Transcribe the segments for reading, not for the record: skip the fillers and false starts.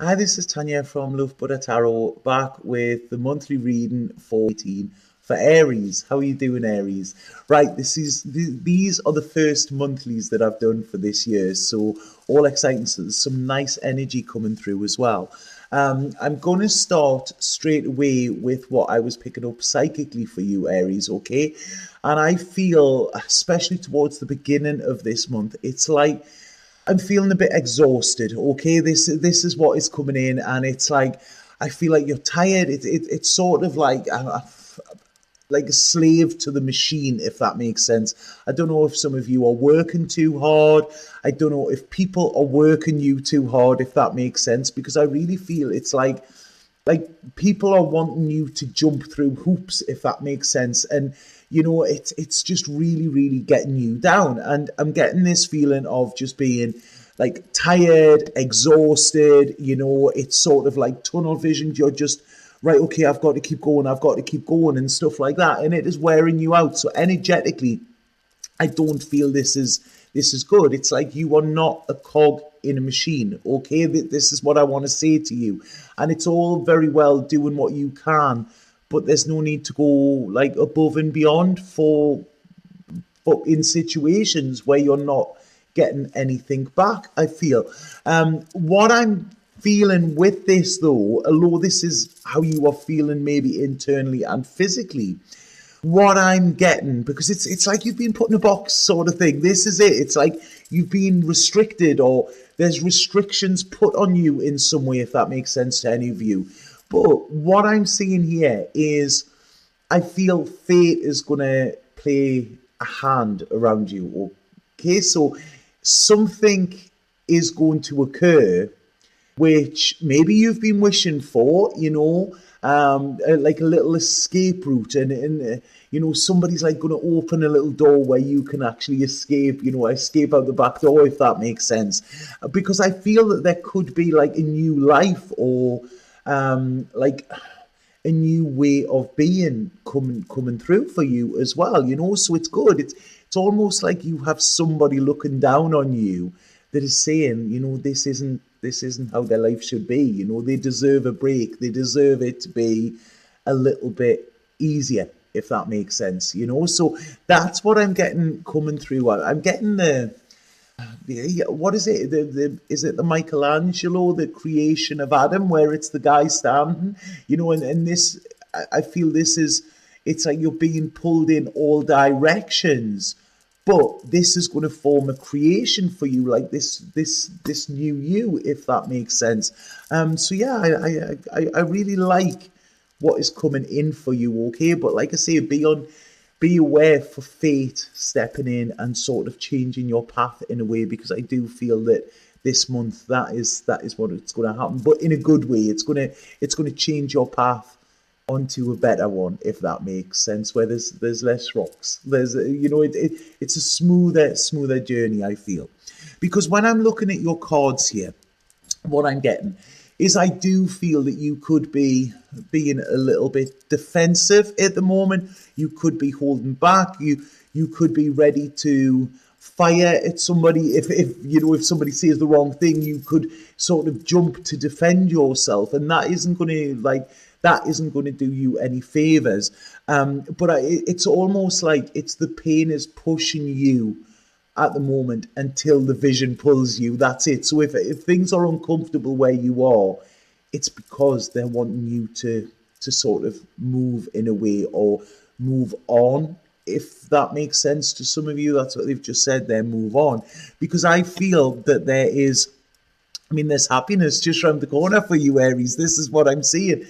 Hi, this is Tanya from Love Buddha Tarot, back with the monthly reading for 18 for Aries. How are you doing, Aries? Right, these are the first monthlies that I've done for this year, so all exciting. So there's some nice energy coming through as well. I'm going to start straight away with what I was picking up psychically for you, Aries, okay? And I feel, especially towards the beginning of this month, it's like I'm feeling a bit exhausted. Okay, this is what is coming in, and it's like I feel like you're tired. It's sort of like a slave to the machine, if that makes sense. I don't know if some of you are working too hard. I don't know if people are working you too hard, if that makes sense, because I really feel it's like people are wanting you to jump through hoops, if that makes sense. And it's just really getting you down, and I'm getting this feeling of just being like tired, exhausted. It's sort of like tunnel vision. You're just right, okay, I've got to keep going, and stuff like that, and it is wearing you out. So energetically, I don't feel this is good. It's like you are not a cog in a machine. Okay, this is what I want to say to you, and it's all very well doing what you can, but there's no need to go like above and beyond but in situations where you're not getting anything back. I feel what I'm feeling with this, though, although this is how you are feeling maybe internally and physically, what I'm getting, because it's like you've been put in a box sort of thing. This is it. It's like you've been restricted, or there's restrictions put on you in some way, if that makes sense to any of you. But what I'm seeing here is I feel fate is going to play a hand around you. Okay, so something is going to occur which maybe you've been wishing for, like a little escape route, and somebody's like going to open a little door where you can actually escape out the back door, if that makes sense. Because I feel that there could be like a new life, or like a new way of being coming through for you as well. So it's good. It's almost like you have somebody looking down on you that is saying, this isn't how their life should be. They deserve a break. They deserve it to be a little bit easier, if that makes sense. So that's what I'm getting coming through. I'm getting what is it? Is it the Michelangelo, the creation of Adam, where it's the guy standing? And this, I feel this is, it's like you're being pulled in all directions, but this is going to form a creation for you, like this new you, if that makes sense. So yeah, I really like what is coming in for you. Okay, but like I say, be aware for fate stepping in and sort of changing your path in a way, because I do feel that this month that is what it's going to happen, but in a good way. It's going to change your path onto a better one, if that makes sense, where there's less rocks. It's a smoother journey, I feel. Because when I'm looking at your cards here, what I'm getting is I do feel that you could be being a little bit defensive at the moment. You could be holding back. You could be ready to fire at somebody if somebody says the wrong thing. You could sort of jump to defend yourself, and that isn't going to do you any favors. It's almost like it's the pain is pushing you at the moment until the vision pulls you. That's it. So if things are uncomfortable where you are, it's because they're wanting you to sort of move in a way, or move on, if that makes sense to some of you. That's what they've just said there, move on. Because I feel that there's happiness just around the corner for you, Aries. This is what I'm seeing.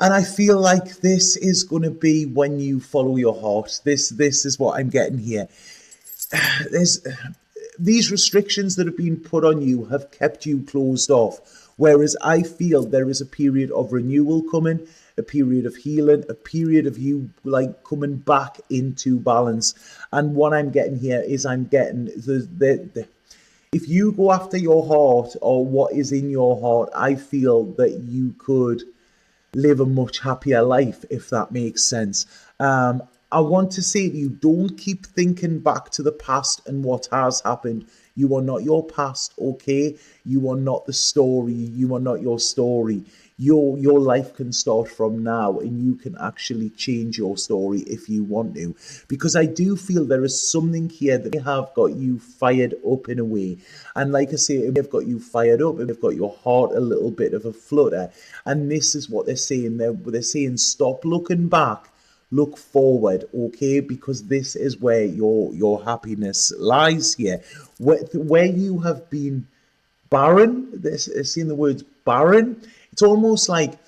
And I feel like this is going to be when you follow your heart. This is what I'm getting here. There's these restrictions that have been put on you have kept you closed off, whereas I feel there is a period of renewal coming, a period of healing, a period of you like coming back into balance. And what I'm getting here is I'm getting the if you go after your heart, or what is in your heart, I feel that you could live a much happier life, if that makes sense. I want to say to you, don't keep thinking back to the past and what has happened. You are not your past, okay? You are not the story. You are not your story. Your life can start from now, and you can actually change your story if you want to. Because I do feel there is something here that may have got you fired up in a way. And like I say, it may have got you fired up, it may have got your heart a little bit of a flutter. And this is what they're saying. They're saying stop looking back, look forward, okay? Because this is where your happiness lies here. Where you have been barren, this seeing the words barren, it's almost like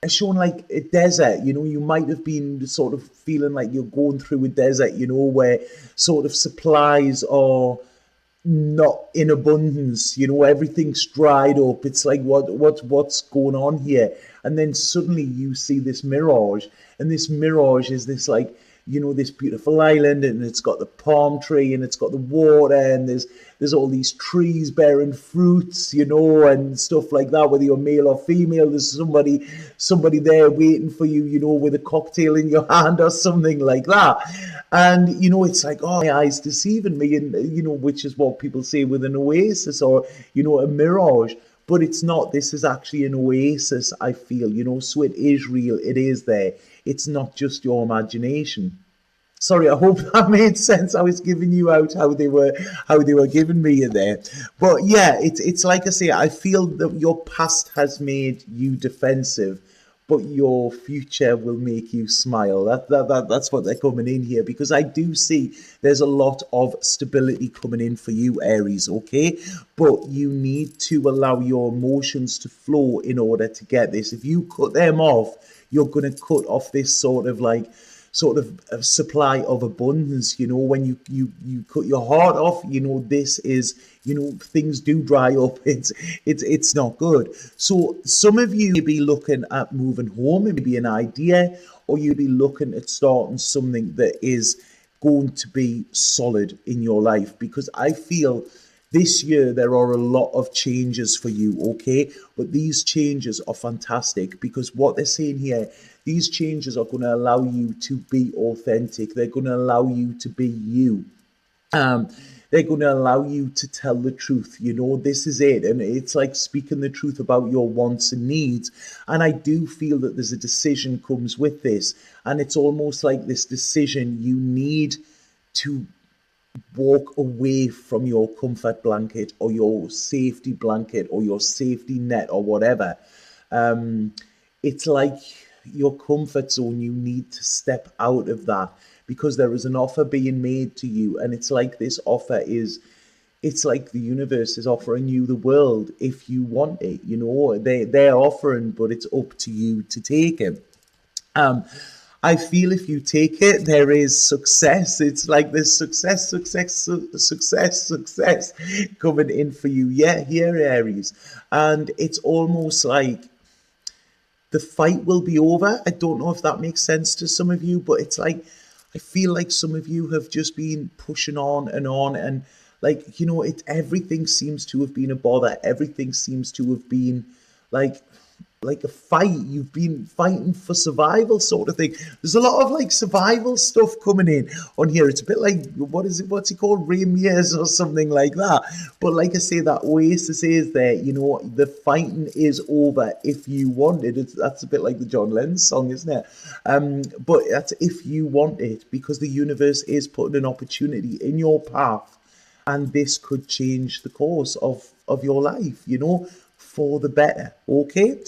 it's shown like a desert. You might have been sort of feeling like you're going through a desert, where sort of supplies are not in abundance. Everything's dried up. It's like what's going on here? And then suddenly you see this mirage, and this mirage is this like this beautiful island, and it's got the palm tree, and it's got the water, and there's all these trees bearing fruits, and stuff like that. Whether you're male or female, there's somebody there waiting for you, with a cocktail in your hand or something like that. And it's like, oh, my eyes deceiving me, and which is what people say with an oasis or a mirage. But it's not. This is actually an oasis, I feel, so it is real. It is there. It's not just your imagination. Sorry, I hope that made sense. I was giving you out how they were giving me in there. But yeah, it's like I say, I feel that your past has made you defensive, but your future will make you smile. That's what they're coming in here, because I do see there's a lot of stability coming in for you, Aries, okay? But you need to allow your emotions to flow in order to get this. If you cut them off, you're going to cut off this sort of supply of abundance. When you cut your heart off, this is, things do dry up. It's not good. So some of you may be looking at moving home, it may be an idea, or you'll be looking at starting something that is going to be solid in your life, because I feel this year there are a lot of changes for you, okay? But these changes are fantastic, because what they're saying here, these changes are going to allow you to be authentic. They're going to allow you to be you. They're going to allow you to tell the truth. This is it. And it's like speaking the truth about your wants and needs. And I do feel that there's a decision comes with this. And it's almost like this decision, you need to walk away from your comfort blanket or your safety blanket or your safety net or whatever. It's like your comfort zone. You need to step out of that, because there is an offer being made to you, and it's like this offer is, it's like the universe is offering you the world if you want it. They're offering, but it's up to you to take it. I feel if you take it, there is success. It's like this success coming in for you. Yeah, here, Aries. And it's almost like the fight will be over. I don't know if that makes sense to some of you, but it's like, I feel like some of you have just been pushing on, and like, everything seems to have been a bother. Everything seems to have been like a fight. You've been fighting for survival, sort of thing. There's a lot of like survival stuff coming in on here. It's a bit like, what's it called, Ramirez or something like that. But like I say, that oasis is there. The fighting is over if you want it. That's a bit like the John Lennon song, isn't it? But that's if you want it, because the universe is putting an opportunity in your path, and this could change the course of your life, for the better, okay?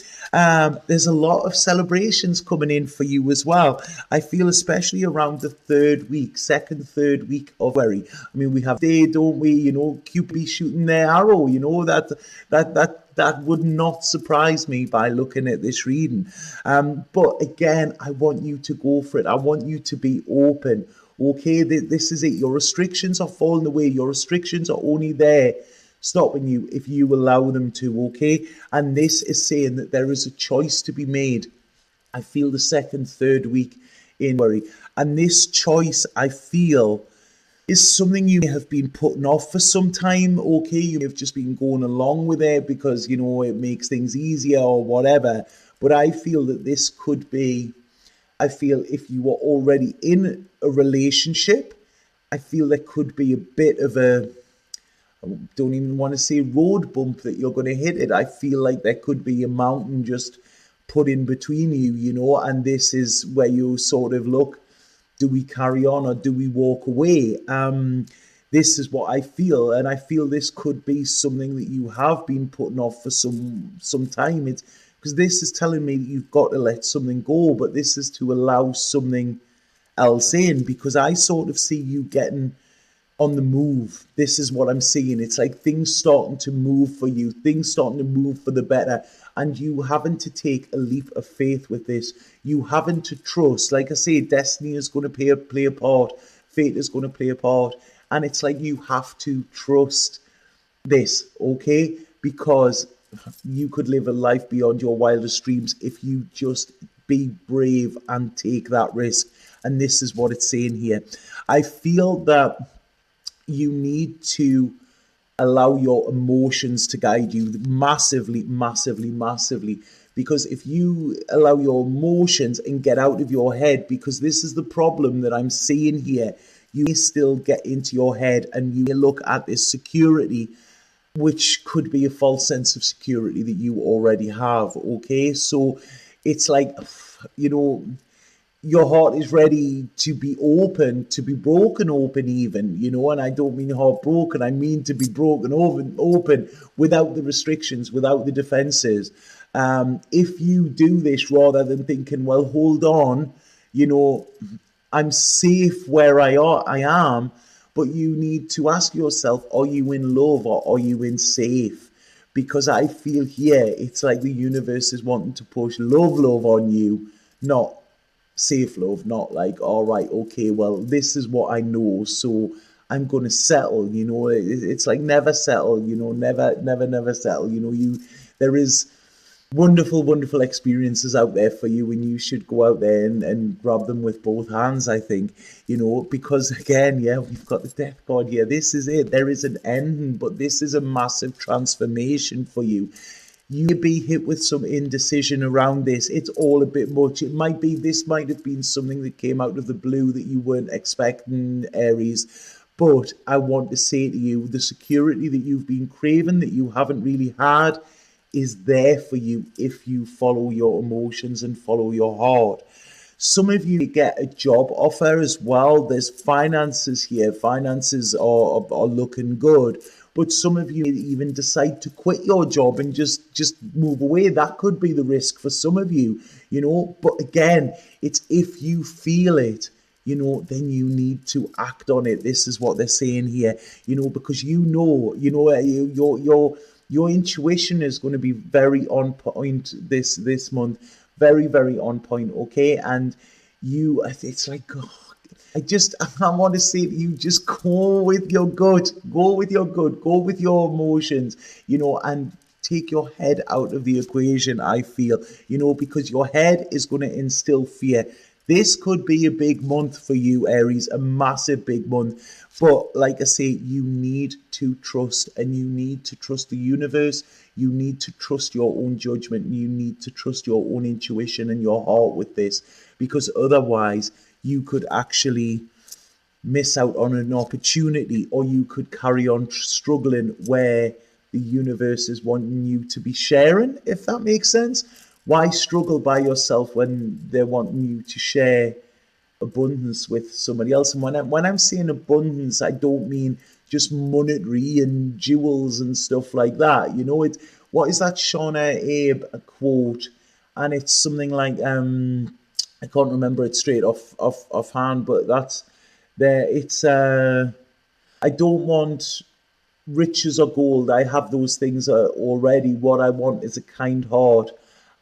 There's a lot of celebrations coming in for you as well. I feel especially around the third week of February. I mean, we have day, don't we? Cupid shooting their arrow. That would not surprise me by looking at this reading. But again, I want you to go for it. I want you to be open. Okay, this is it. Your restrictions are falling away. Your restrictions are only there stopping you if you allow them to, okay? And this is saying that there is a choice to be made. I feel the third week in February. And this choice, I feel, is something you may have been putting off for some time, okay? You may have just been going along with it because, it makes things easier or whatever. But I feel that this could be I feel if you are already in a relationship, I feel there could be a bit of a, I don't even want to say road bump that you're going to hit it. I feel like there could be a mountain just put in between you, and this is where you sort of look, do we carry on or do we walk away? This is what I feel, and I feel this could be something that you have been putting off for some time. It's because this is telling me that you've got to let something go, but this is to allow something else in, because I sort of see you getting on the move. This is what I'm seeing. It's like things starting to move for you, things starting to move for the better, and you having to take a leap of faith with this. You having to trust. Like I say, destiny is going to play a part, fate is going to play a part, and it's like you have to trust this, okay? Because you could live a life beyond your wildest dreams if you just be brave and take that risk. And this is what it's saying here. I feel that you need to allow your emotions to guide you massively, massively, massively. Because if you allow your emotions and get out of your head, because this is the problem that I'm seeing here, you may still get into your head and you may look at this security, which could be a false sense of security that you already have. Okay, so it's like, you know, your heart is ready to be open, to be broken open even, and I don't mean heartbroken, I mean to be broken open without the restrictions, without the defenses. If you do this rather than thinking, well, hold on, I'm safe where I am, but you need to ask yourself, are you in love or are you in safe? Because I feel here, it's like the universe is wanting to push love on you, not safe love, not like, all right, okay, well, this is what I know, so I'm going to settle. It's like never settle, never settle. There is wonderful experiences out there for you, and you should go out there and grab them with both hands, I think, because again, yeah, we've got the death card here. This is it. There is an ending, but this is a massive transformation for you. You may be hit with some indecision around this. It's all a bit much. This might have been something that came out of the blue that you weren't expecting, Aries. But I want to say to you, the security that you've been craving, that you haven't really had, is there for you if you follow your emotions and follow your heart. Some of you get a job offer as well. There's finances here. Finances are looking good. But some of you even decide to quit your job and just move away. That could be the risk for some of you, But again, it's if you feel it, then you need to act on it. This is what they're saying here, because your intuition is going to be very on point this month, very, very on point, okay? And it's like, I want to say to you, just go with your gut, go with your emotions, and take your head out of the equation, I feel, because your head is going to instill fear. This could be a big month for you, Aries, a massive big month. But like I say, you need to trust, and you need to trust the universe. You need to trust your own judgment. And you need to trust your own intuition and your heart with this, because otherwise you could actually miss out on an opportunity, or you could carry on struggling where the universe is wanting you to be sharing, if that makes sense. Why struggle by yourself when they're wanting you to share abundance with somebody else? And when I'm saying abundance, I don't mean just monetary and jewels and stuff like that. It's, what is that Shauna Abe quote? And it's something like, I can't remember it straight off hand, but that's there. It's I don't want riches or gold. I have those things already. What I want is a kind heart.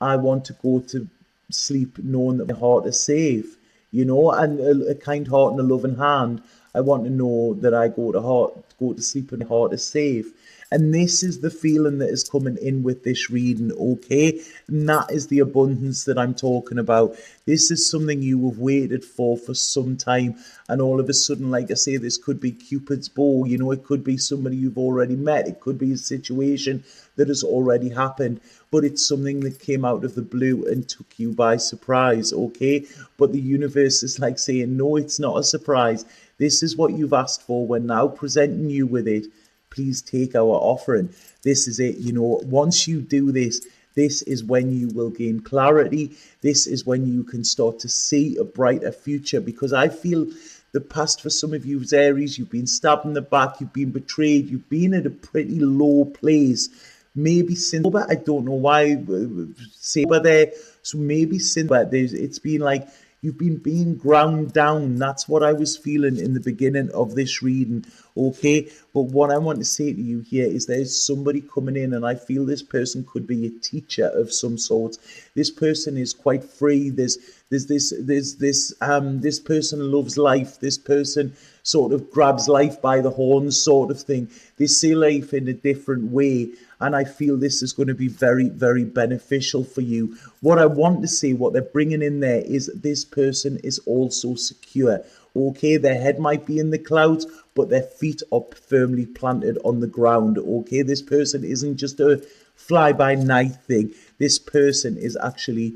I want to go to sleep knowing that my heart is safe, and a kind heart and a loving hand. I want to know that I go to sleep and my heart is safe. And this is the feeling that is coming in with this reading, okay? And that is the abundance that I'm talking about. This is something you have waited for some time. And all of a sudden, like I say, this could be Cupid's bow. You know, it could be somebody you've already met. It could be a situation that has already happened. But it's something that came out of the blue and took you by surprise, okay? But the universe is like saying, no, it's not a surprise. This is what you've asked for. We're now presenting you with it. Please take our offering. This is it. You know, once you do this, this is when you will gain clarity. This is when you can start to see a brighter future. Because I feel the past for some of you is Aries, you've been stabbed in the back, you've been betrayed, you've been at a pretty low place. Maybe since, I don't know why, Saber there. So maybe since, it's been like, you've been being ground down. That's what I was feeling in the beginning of this reading, okay? But what I want to say to you here is there's somebody coming in, and I feel this person could be a teacher of some sort. This person is quite free. This person loves life. This person sort of grabs life by the horns, sort of thing. They see life in a different way. And I feel this is going to be very, very beneficial for you. What I want to say, what they're bringing in there is this person is also secure. Okay, their head might be in the clouds, but their feet are firmly planted on the ground. Okay, this person isn't just a fly-by-night thing. This person is actually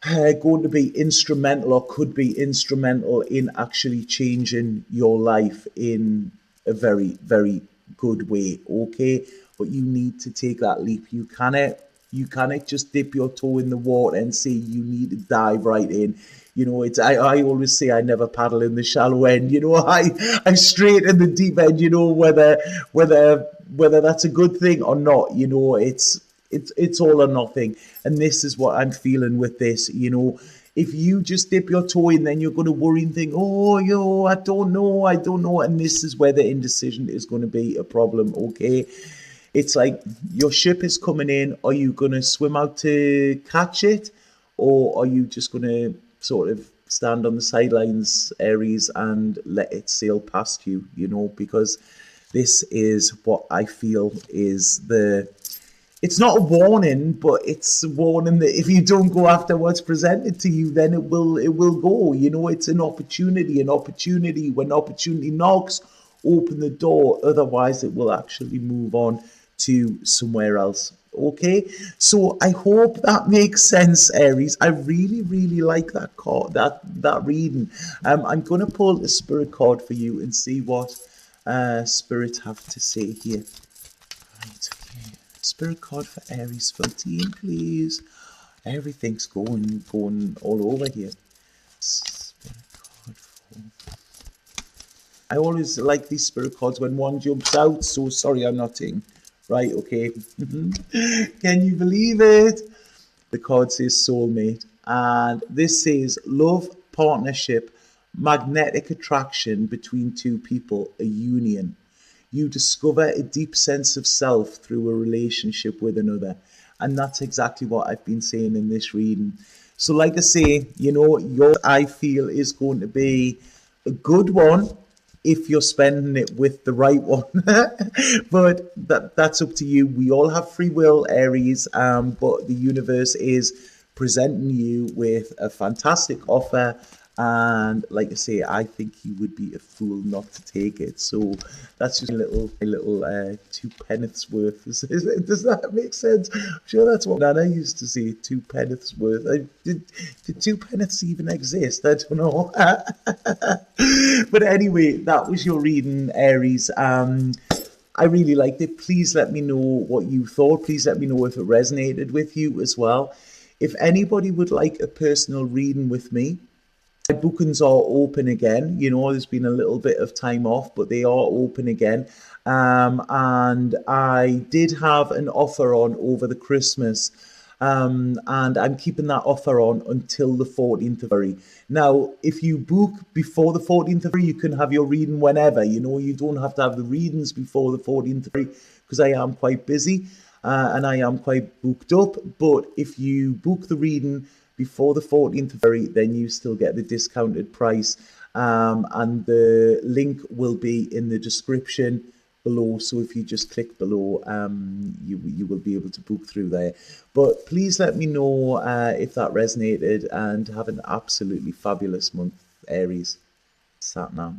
going to be instrumental, or could be instrumental in actually changing your life in a very, very good way, okay? But you need to take that leap. You cannot just dip your toe in the water and say you need to dive right in. You know, it's I always say I never paddle in the shallow end. You know, I straight in the deep end. You know, whether that's a good thing or not. You know, it's all or nothing. And this is what I'm feeling with this. You know, if you just dip your toe in, then you're going to worry and think, oh, I don't know. And this is where the indecision is going to be a problem, okay? It's like your ship is coming in. Are you going to swim out to catch it? Or are you just going to sort of stand on the sidelines, Aries, and let it sail past you, you know? Because this is what I feel is it's not a warning, but it's a warning that if you don't go after what's presented to you, then it will go. You know, it's an opportunity. When opportunity knocks, open the door. Otherwise, it will actually move on to somewhere else. Okay, so I hope that makes sense, Aries. I really, really like that card, that reading. I'm gonna pull the spirit card for you and see what spirits have to say here. Right, okay. Spirit card for Aries 14, please. Everything's going all over here. Spirit card for... I always like these spirit cards when one jumps out, so sorry I'm not taking... Right, okay. Can you believe it? The card says Soulmate. And this says love, partnership, magnetic attraction between two people, a union. You discover a deep sense of self through a relationship with another. And that's exactly what I've been saying in this reading. So like I say, you know, yours I feel is going to be a good one if you're spending it with the right one. But that's up to you. We all have free will, Aries, but the universe is presenting you with a fantastic offer. And like I say, I think you would be a fool not to take it. So that's just a little two penneths worth. Does that make sense? I'm sure that's what Nana used to say, two penneths worth. Did two penneths even exist? I don't know. But anyway, that was your reading, Aries. I really liked it. Please let me know what you thought. Please let me know if it resonated with you as well. If anybody would like a personal reading with me, my bookings are open again. You know, there's been a little bit of time off, but they are open again. And I did have an offer on over the Christmas. And I'm keeping that offer on until the 14th of February. Now, if you book before the 14th of February, you can have your reading whenever. You know, you don't have to have the readings before the 14th of February because I am quite busy and I am quite booked up. But if you book the reading before the 14th of February, then you still get the discounted price. And the link will be in the description below. So if you just click below, you will be able to book through there. But please let me know if that resonated, and have an absolutely fabulous month, Aries. Sat now.